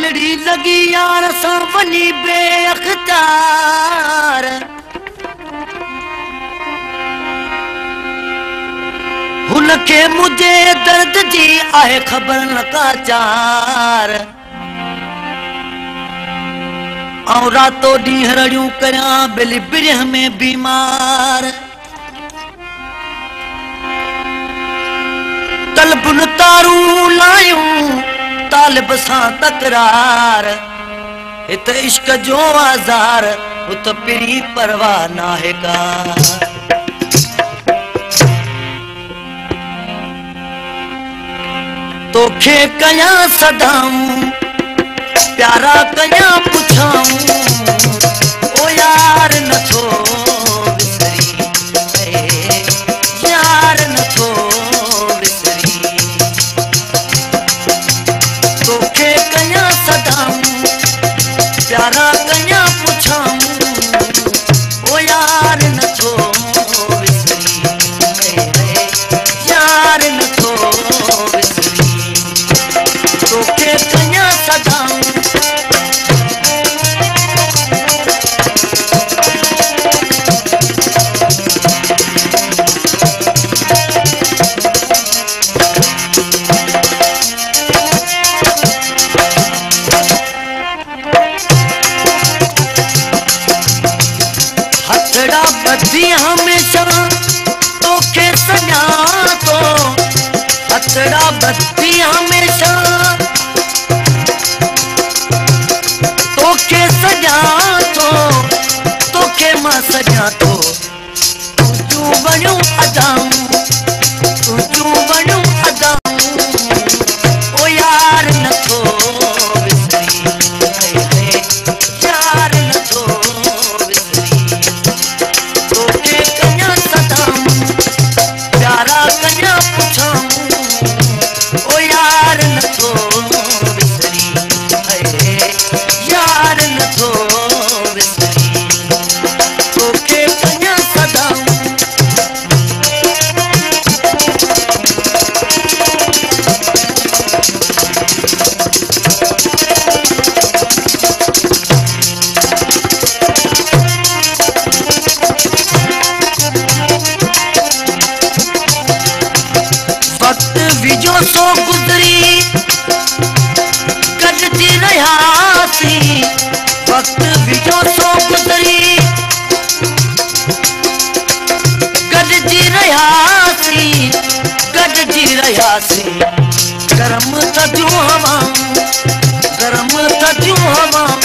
दिलड़ी लगी यार सा वनी बेअख्तियार हुनके मुझे दर्द जी आहे खबर न काचार और रातों ॾींहं रड़ियूं करियां बिल बिरह में बीमार तलब तारू लायूं तालिब सां तकरार हित इश्क जो आज़ार उत पिरी परवाह नाहे का तोखे कयां सदाऊं प्यारा कयां पुछाऊं ओ यार नथो विसरी यार नथो विसरी तोखे कयां सदाऊं प्यारा कयां पुछाऊं ओ यार नथो विसरी यार नथो विसरी तोखे कयां सदाऊं हमेशा तोखे सजा तो हथड़ा बत्ती हमेशा तोखे सजा तो तोखे मां सजा तो तूं बणियूं अदाऊं तूं बणियूं अदाऊं ओ यार नथो विसरी यार नथो कयां पुछाऊं ओ यार नथो विसरी यार नथो विसरी तोखे कयां सदाऊं विजो सो गुजरी कटती रहासी वक्त विजो सो गुजरी कटती रहासी गरम थदियूं हवाऊं गरम थदियूं हवाऊं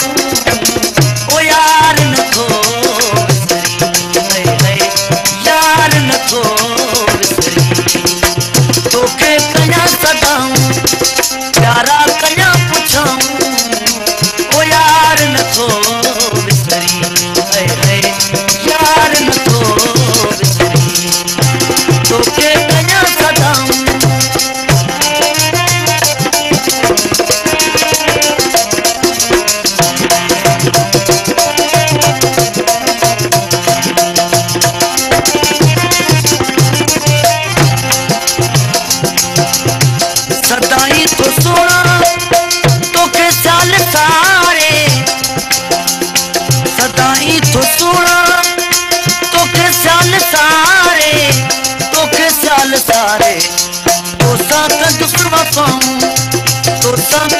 ओ यार नथो विसरी यार नथो विसरी तोखे कयां सदाऊं प्यारा कयां पुछाऊं ओ यार नथो विसरी यार नथो विसरी तोखे कयां सदाऊं सदाई तो सोना तोखे साल सारे सदाई तो सोना तोखे साल सारे तोखे साल सारे तो साथ दुश्मन पाऊं तो साथ